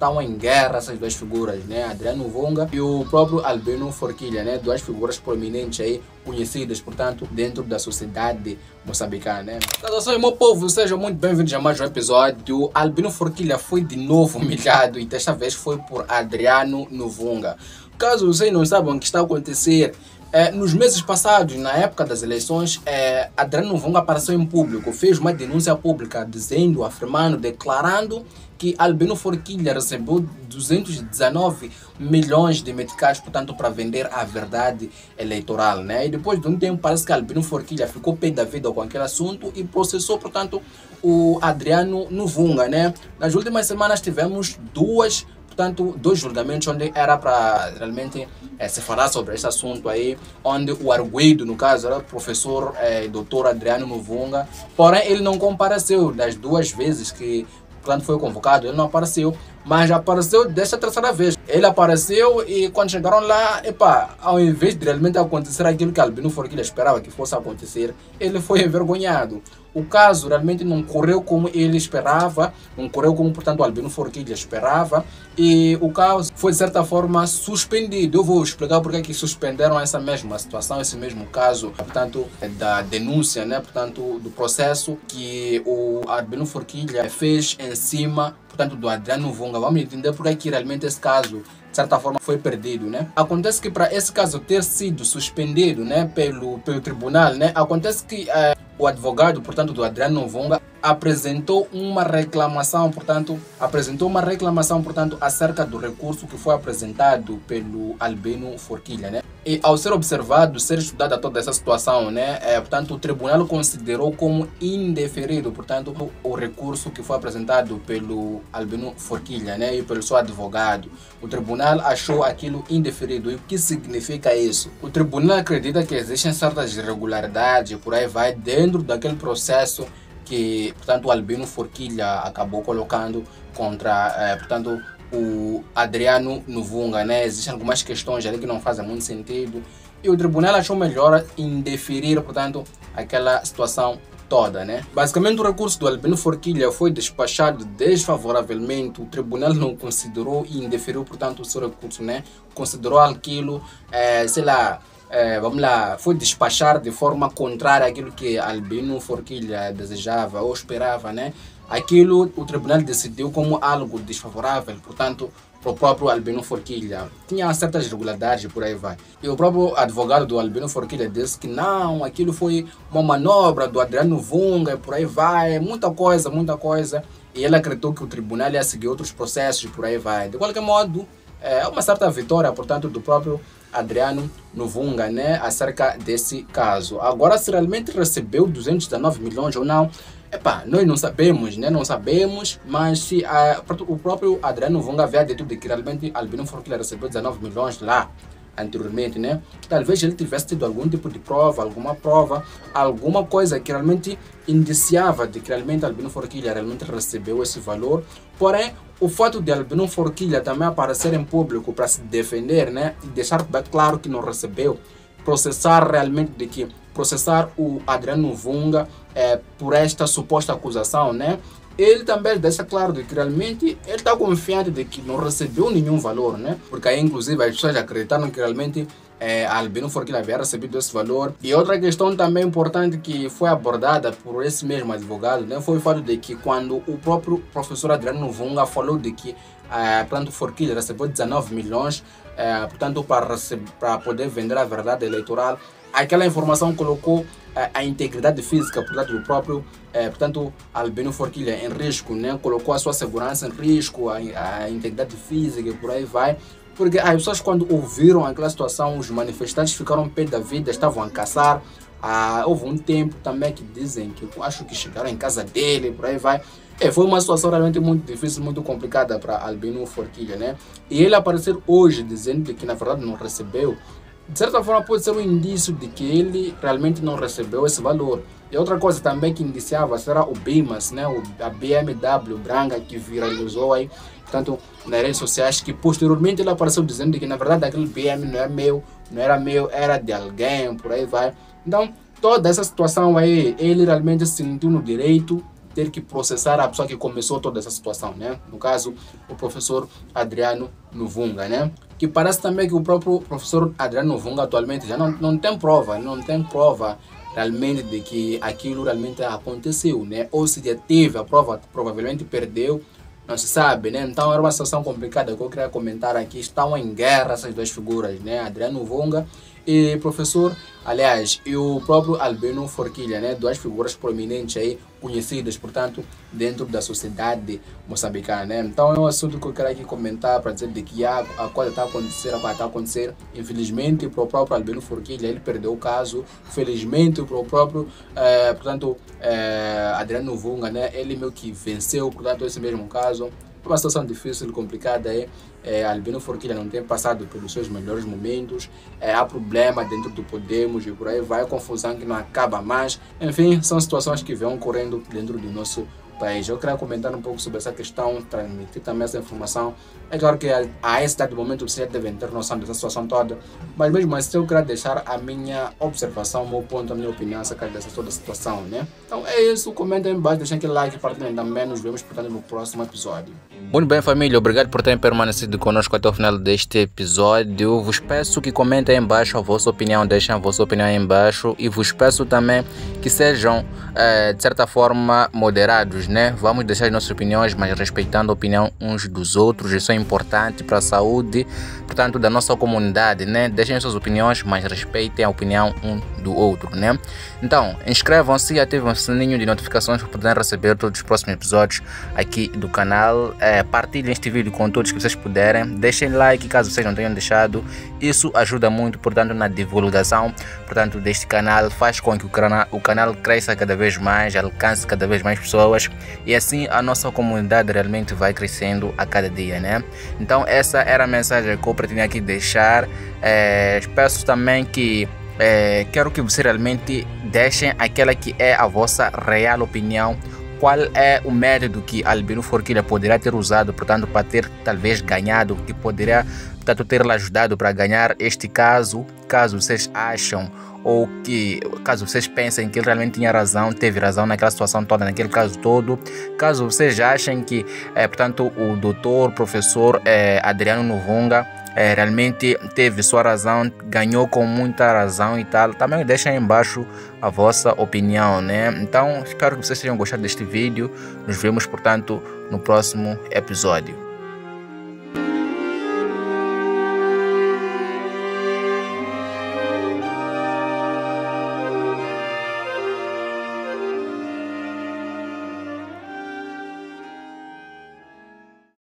estão em guerra essas duas figuras, né? Adriano Vunga e o próprio Albino Forquilha, né? Duas figuras proeminentes aí, conhecidas, portanto, dentro da sociedade moçambicana, né? Saudações, meu povo, sejam muito bem-vindos a mais um episódio. Albino Forquilha foi de novo humilhado e desta vez foi por Adriano Vunga. Caso vocês não saibam o que está a acontecer, nos meses passados, na época das eleições, Adriano Vunga apareceu em público, fez uma denúncia pública dizendo, afirmando, declarando que Albino Forquilha recebeu 219 milhões de meticais, portanto, para vender a verdade eleitoral, né? E depois de um tempo, parece que Albino Forquilha ficou pé da vida com aquele assunto e processou, portanto, o Adriano Vunga, né? Nas últimas semanas tivemos dois julgamentos onde era para realmente se falar sobre esse assunto aí, onde o arguido, no caso, era o professor Dr. Adriano Vunga, porém ele não compareceu das duas vezes que quando foi convocado, ele não apareceu, mas apareceu desta terceira vez. Ele apareceu e quando chegaram lá, ao invés de realmente acontecer aquilo que Albino Forquilha esperava que fosse acontecer, ele foi envergonhado. O caso realmente não correu como ele esperava, não correu como, portanto, Albino Forquilha esperava, e o caso foi, de certa forma, suspendido. Eu vou explicar porque é que suspenderam essa mesma situação, esse mesmo caso, portanto, da denúncia, né, portanto, do processo que o Albino Forquilha fez em cima, portanto, do Adriano Vunga. Vamos entender porque é que realmente esse caso, de certa forma, foi perdido, né? Acontece que para esse caso ter sido suspendido, né, pelo tribunal, né, acontece que o advogado, portanto, do Adriano Vunga apresentou uma reclamação, portanto, acerca do recurso que foi apresentado pelo Albino Forquilha, né? E ao ser observado, ser estudada toda essa situação, né, portanto, o tribunal considerou como indeferido, portanto, o recurso que foi apresentado pelo Albino Forquilha, né, e pelo seu advogado. O tribunal achou aquilo indeferido. E o que significa isso? O tribunal acredita que existem certas irregularidades, por aí vai, dentro daquele processo que, portanto, o Albino Forquilha acabou colocando contra, portanto, o Adriano Vunga, né? Existem algumas questões ali que não fazem muito sentido e o tribunal achou melhor indeferir, portanto, aquela situação toda, né? Basicamente, o recurso do Albino Forquilha foi despachado desfavoravelmente. O tribunal não considerou e indeferiu, portanto, o seu recurso, né? Considerou aquilo, foi despachar de forma contrária àquilo que Albino Forquilha desejava ou esperava, né? Aquilo o tribunal decidiu como algo desfavorável, portanto, para o próprio Albino Forquilha. Tinha certas irregularidades, por aí vai. E o próprio advogado do Albino Forquilha disse que não, aquilo foi uma manobra do Adriano Vunga, por aí vai, muita coisa. E ele acreditou que o tribunal ia seguir outros processos, por aí vai. De qualquer modo, é uma certa vitória, portanto, do próprio Adriano Vunga, né, acerca desse caso. Agora, se realmente recebeu 219 milhões ou não, nós não sabemos, né? Não sabemos, mas se o próprio Adriano Vunga havia dito de que realmente Albino Forquilha recebeu 19 milhões lá anteriormente, né? Talvez ele tivesse tido algum tipo de prova, alguma coisa que realmente indiciava de que realmente Albino Forquilha realmente recebeu esse valor. Porém, o fato de Albino Forquilha também aparecer em público para se defender, né, e deixar bem claro que não recebeu, processar o Adriano Vunga por esta suposta acusação, né? Ele também deixa claro de que realmente ele está confiante de que não recebeu nenhum valor, né? Porque aí, inclusive, as pessoas acreditaram que realmente Albino Forquilha havia recebido esse valor. E outra questão também importante que foi abordada por esse mesmo advogado, né, foi o fato de que quando o próprio professor Adriano Vunga falou de que portanto, Forquilha recebeu 19 milhões, portanto, para poder vender a verdade eleitoral, aquela informação colocou a integridade física, portanto, do próprio Albino Forquilha em risco, né? Colocou a sua segurança em risco, a integridade física e por aí vai. Porque as pessoas, quando ouviram aquela situação, os manifestantes ficaram pé da vida, estavam a caçar. Houve um tempo também que dizem que acho que chegaram em casa dele, por aí vai. Foi uma situação realmente muito difícil, muito complicada para Albino Forquilha, né? E ele aparecer hoje dizendo que na verdade não recebeu, de certa forma pode ser um indício de que ele realmente não recebeu esse valor. E outra coisa também que indiciava será o Bimas, né? A BMW branca que viralizou aí, portanto, nas redes sociais, que posteriormente ele apareceu dizendo que na verdade aquele BM não era meu, era de alguém, por aí vai. Então, toda essa situação aí, ele realmente se sentiu no direito ter que processar a pessoa que começou toda essa situação, né? No caso, o professor Adriano Novunga, né? Que parece também que o próprio professor Adriano Novunga atualmente já não tem prova, não tem prova realmente de que aquilo realmente aconteceu, né? Ou se já teve a prova, provavelmente perdeu, não se sabe, né? Então era uma situação complicada que eu queria comentar aqui. Estão em guerra essas duas figuras, né? Adriano Novunga e professor, aliás, e o próprio Albino Forquilha, né? Duas figuras prominentes aí, conhecidas, portanto, dentro da sociedade moçambicana, né? Então é um assunto que eu quero aqui comentar para dizer de que a coisa está a acontecer, infelizmente para o próprio Albino Forquilha, ele perdeu o caso, felizmente para o próprio, Adriano Novunga, né? Ele meio que venceu, portanto, esse mesmo caso. Uma situação difícil, complicada aí. Albino Forquilha não tem passado pelos seus melhores momentos. Há problema dentro do Podemos e por aí vai, confusão que não acaba mais. Enfim, são situações que vão ocorrendo dentro do nosso país. Eu queria comentar um pouco sobre essa questão, transmitir também essa informação. É claro que a esse dado momento vocês já devem ter noção dessa situação toda, mas mesmo assim eu quero deixar a minha observação, o meu ponto, a minha opinião acerca dessa toda a situação, né? Então é isso, comentem aí embaixo, deixem aquele like, partilhem também, nos vemos portanto no próximo episódio. Muito bem, família, obrigado por terem permanecido conosco até o final deste episódio. Vos peço que comentem aí embaixo a vossa opinião, deixem a vossa opinião aí embaixo e vos peço também que sejam, de certa forma, moderados, né? Vamos deixar as nossas opiniões, mas respeitando a opinião uns dos outros. Isso é importante para a saúde, portanto, da nossa comunidade, né? Deixem suas opiniões, mas respeitem a opinião um do outro, né? Então, inscrevam-se e ativem o sininho de notificações para poderem receber todos os próximos episódios aqui do canal. Partilhem este vídeo com todos que vocês puderem. Deixem like caso vocês não tenham deixado. Isso ajuda muito, portanto, na divulgação, portanto, deste canal. Faz com que o canal cresça cada vez mais, alcance cada vez mais pessoas e assim a nossa comunidade realmente vai crescendo a cada dia, né? Então essa era a mensagem que eu pretendia aqui deixar. Peço também que quero que vocês realmente deixem aquela que é a vossa real opinião. Qual é o método que Albino Forquilha poderia ter usado, portanto, para ter talvez ganhado, que poderia, portanto, ter ajudado para ganhar este caso, caso vocês acham ou que, caso vocês pensem que ele realmente tinha razão, teve razão naquela situação toda, naquele caso todo, caso vocês achem que, portanto, o doutor, professor Adriano Novunga realmente teve sua razão, ganhou com muita razão e tal, também deixem aí embaixo a vossa opinião, né? Então, espero que vocês tenham gostado deste vídeo. Nos vemos, portanto, no próximo episódio.